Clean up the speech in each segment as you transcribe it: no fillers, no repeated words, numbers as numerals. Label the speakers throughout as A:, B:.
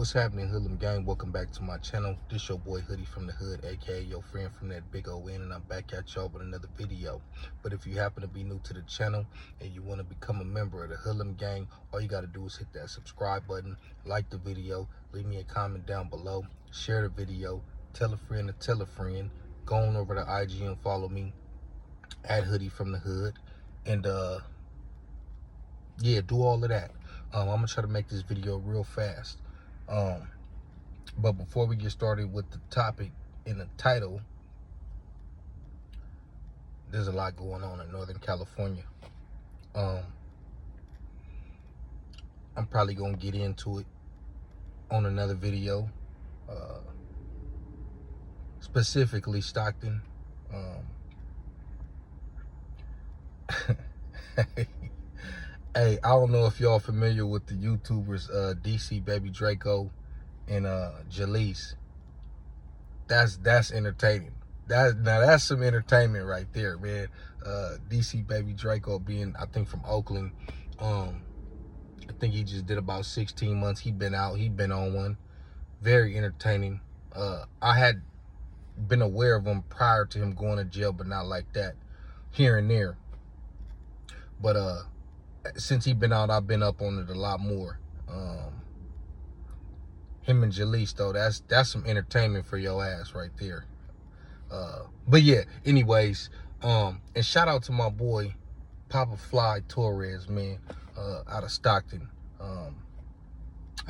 A: What's happening, Hoodlum Gang? Welcome back to my channel. This your boy Hoodie from the Hood, aka your friend from that big old N, and I'm back at y'all with another video. But if you happen to be new to the channel and you want to become a member of the Hoodlum Gang, all you got to do is hit that subscribe button, like the video, leave me a comment down below, share the video, tell a friend to tell a friend, go on over to IG and follow me at Hoodie from the Hood, and yeah, do all of that. I'm gonna try to make this video real fast. But before we get started with the topic in the title, there's a lot going on in Northern California. I'm probably gonna get into it on another video, specifically Stockton. Hey, I don't know if y'all familiar with the YouTubers DC Baby Draco and Jaleese. That's entertaining. That's some entertainment right there, man. DC Baby Draco being, I think, from Oakland. I think he just did about 16 months. He'd been out. He'd been on one. Very entertaining. I had been aware of him prior to him going to jail, but not like that, here and there. But since he been out, I've been up on it a lot more. Him and Jaleese, though, that's some entertainment for your ass right there. But yeah, anyways, and shout out to my boy Papa Fly Torres, man, out of Stockton. I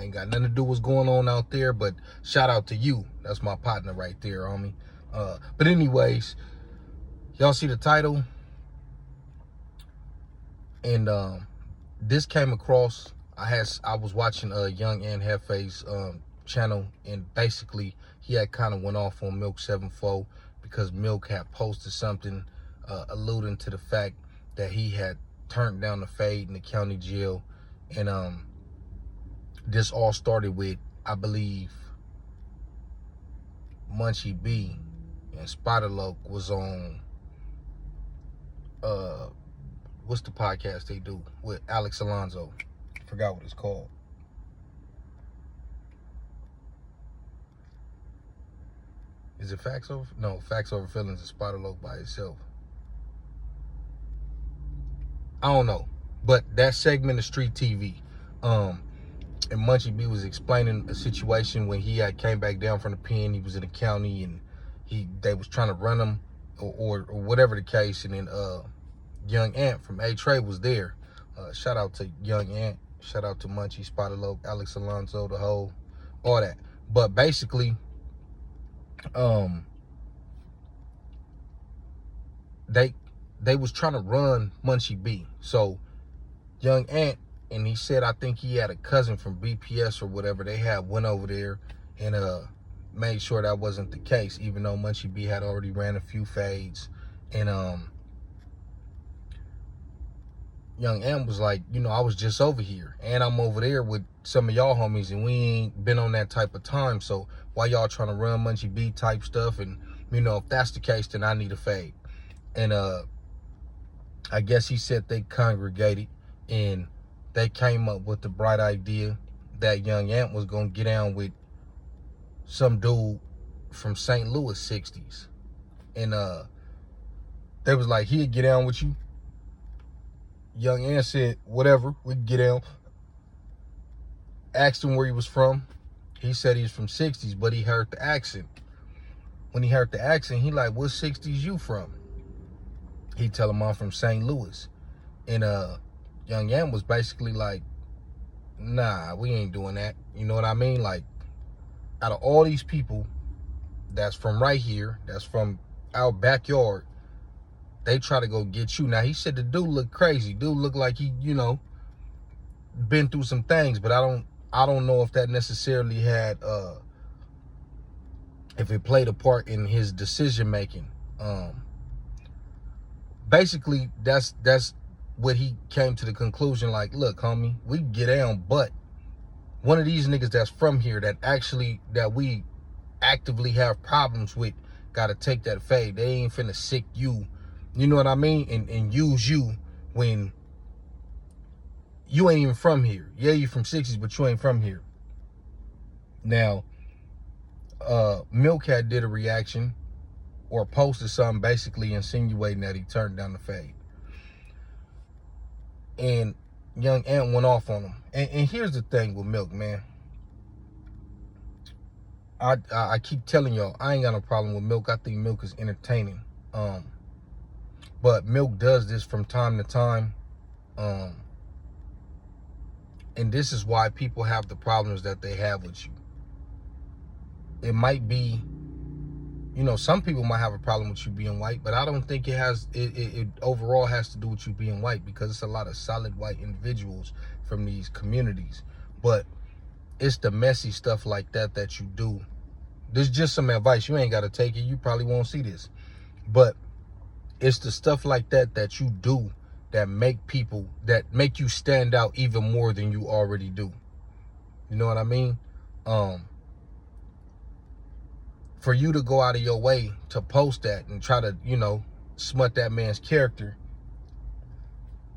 A: ain't got nothing to do with what's going on out there, but shout out to you. That's my partner right there, homie. But anyways, y'all see the title? And this came across, I was watching Young and Hefe's channel, and basically he had kind of went off on Milk 7-4 because Milk had posted something alluding to the fact that he had turned down the fade in the county jail. And this all started with, I believe, Munchie B and Spiderloak was on what's the podcast they do with Alex Alonso? Forgot what it's called. Is it Facts Over? No, Facts Over Feelings is Spiderloak by itself. I don't know. But that segment of Street TV. And Munchie B was explaining a situation when he had came back down from the pen. He was in the county and they was trying to run him or whatever the case. And then Young Ant from A-Trade was there. Shout out to Young Ant. Shout out to Munchie, Spiderloak, Alex Alonso, the whole, all that. But basically, they was trying to run Munchie B. So Young Ant, and he said, I think he had a cousin from BPS or whatever. They had went over there and made sure that wasn't the case, even though Munchie B had already ran a few fades. And Young Ant was like, you know, I was just over here and I'm over there with some of y'all homies and we ain't been on that type of time. So why y'all trying to run Munchie B type stuff? And, you know, if that's the case, then I need a fade. And I guess he said they congregated and they came up with the bright idea that Young Ant was going to get down with some dude from St. Louis 60s. And they was like, he'd get down with you. Young Ant said, whatever, we can get down. Asked him where he was from. He said he's from 60s, but he heard the accent. When he heard the accent, he like, what 60s you from? He tell him I'm from St. Louis. And Young Ant was basically like, nah, we ain't doing that. You know what I mean? Like, out of all these people that's from right here, that's from our backyard, they try to go get you. Now, he said the dude looked crazy. Dude looked like he, you know, been through some things, but I don't know if that necessarily had, if it played a part in his decision making. Basically, that's what he came to the conclusion. Like, look, homie, we can get down, but one of these niggas that's from here that we actively have problems with got to take that fade. They ain't finna sick you. You know what I mean? And use you when you ain't even from here. Yeah, you from 60s, but you ain't from here. Now, Milk had did a reaction or posted something basically insinuating that he turned down the fade. And Young Ant went off on him. And here's the thing with Milk, man. I keep telling y'all, I ain't got no problem with Milk. I think Milk is entertaining. But Milk does this from time to time. And this is why people have the problems that they have with you. It might be, you know, some people might have a problem with you being white, but I don't think it overall has to do with you being white, because it's a lot of solid white individuals from these communities. But it's the messy stuff like that that you do. There's just some advice. You ain't got to take it. You probably won't see this. But it's the stuff like that that you do that make you stand out even more than you already do. You know what I mean? For you to go out of your way to post that and try to, you know, smut that man's character.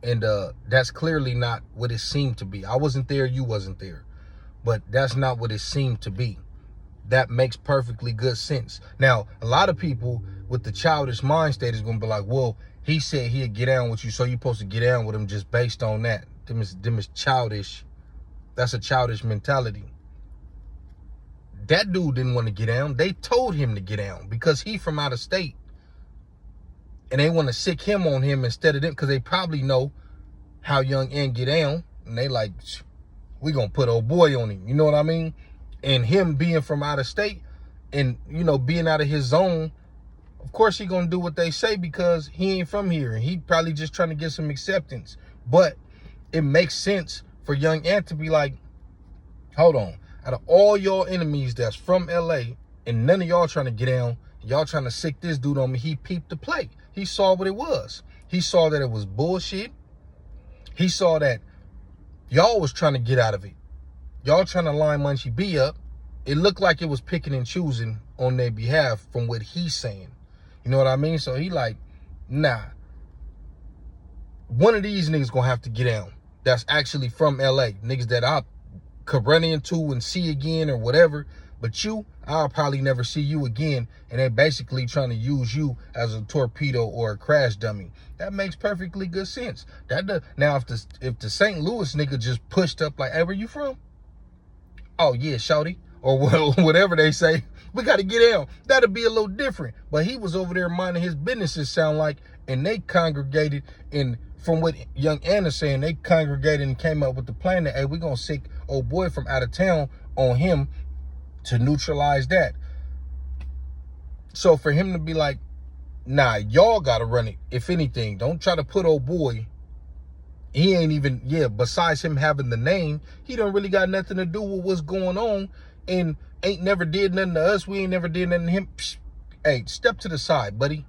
A: And that's clearly not what it seemed to be. I wasn't there, you wasn't there. But that's not what it seemed to be. That makes perfectly good sense. Now, a lot of people with the childish mind state is going to be like, well, he said he'd get down with you, so you're supposed to get down with him just based on that. Them is childish. That's a childish mentality. That dude didn't want to get down. They told him to get down because he from out of state. And they want to sick him on him instead of them, because they probably know how Young Ant get down. And they like, we going to put old boy on him. You know what I mean? And him being from out of state and, you know, being out of his zone, of course he going to do what they say because he ain't from here. And he probably just trying to get some acceptance. But it makes sense for Young Ant to be like, hold on. Out of all y'all enemies that's from LA and none of y'all trying to get down, y'all trying to sick this dude on me, he peeped the play. He saw what it was. He saw that it was bullshit. He saw that y'all was trying to get out of it. Y'all trying to line Munchie B up. It looked like it was picking and choosing on their behalf from what he's saying. You know what I mean? So he like, nah. One of these niggas gonna have to get down. That's actually from LA. Niggas that I could run into and see again or whatever. But you, I'll probably never see you again. And they're basically trying to use you as a torpedo or a crash dummy. That makes perfectly good sense. Now, if the St. Louis nigga just pushed up like, hey, where you from? Oh, yeah, shawty. Or whatever they say. We got to get down. That'll be a little different. But he was over there minding his business, it sound like. And they congregated. And from what Young Ant is saying, they congregated and came up with the plan that, hey, we're going to sick old boy from out of town on him to neutralize that. So for him to be like, nah, y'all got to run it. If anything, don't try to put old boy. He ain't even, besides him having the name, he don't really got nothing to do with what's going on and ain't never did nothing to us. We ain't never did nothing to him. Psh, hey, step to the side, buddy.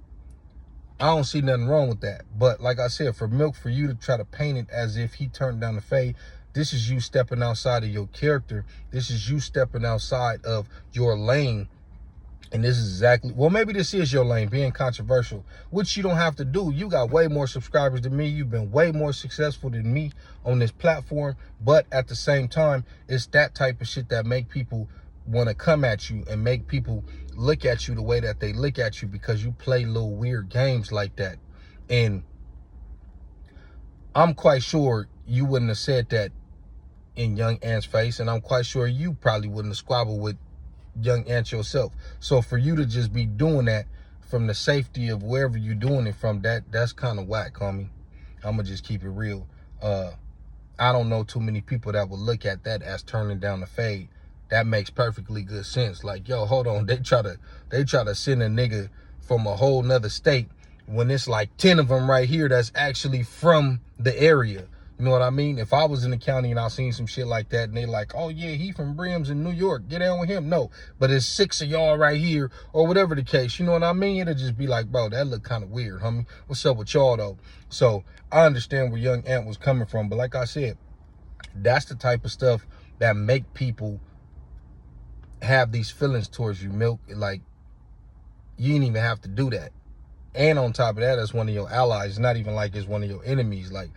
A: I don't see nothing wrong with that. But like I said, for Milk, for you to try to paint it as if he turned down the fade, this is you stepping outside of your character. This is you stepping outside of your lane. And this is exactly, well, maybe this is your lane, being controversial, which you don't have to do. You got way more subscribers than me. You've been way more successful than me on this platform. But at the same time, it's that type of shit that make people want to come at you and make people look at you the way that they look at you because you play little weird games like that. And I'm quite sure you wouldn't have said that in Young Ant's face. And I'm quite sure you probably wouldn't have squabbled with Young Ant yourself. So for you to just be doing that from the safety of wherever you're doing it from, that's kind of whack, homie. I'm gonna just keep it real. I don't know too many people that would look at that as turning down the fade. That makes perfectly good sense. Like, yo, hold on, they try to send a nigga from a whole nother state when it's like 10 of them right here that's actually from the area. You know what I mean? If I was in the county and I seen some shit like that and they like, oh yeah, he from Brims in New York, get down with him. No, but it's 6 of y'all right here or whatever the case. You know what I mean? It'll just be like, bro, that look kind of weird, homie. What's up with y'all though? So I understand where Young Ant was coming from. But like I said, that's the type of stuff that make people have these feelings towards you, Milk. Like, you didn't even have to do that. And on top of that, that's one of your allies. It's not even like it's one of your enemies. Like,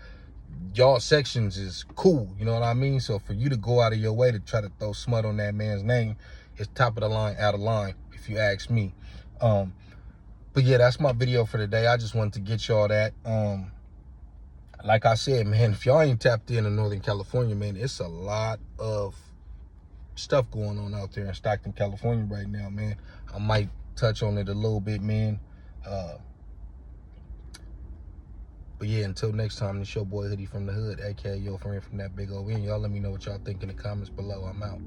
A: y'all sections is cool, you know what I mean? So for you to go out of your way to try to throw smut on that man's name is top of the line, out of line, if you ask me. But yeah, that's my video for today. I just wanted to get y'all that. Like I said, man, if y'all ain't tapped into Northern California, man, it's a lot of stuff going on out there in Stockton, California right now, man. I might touch on it a little bit, man. But yeah, until next time, it's your boy Hoodie from the Hood, aka your friend from that big old end. Y'all let me know what y'all think in the comments below. I'm out.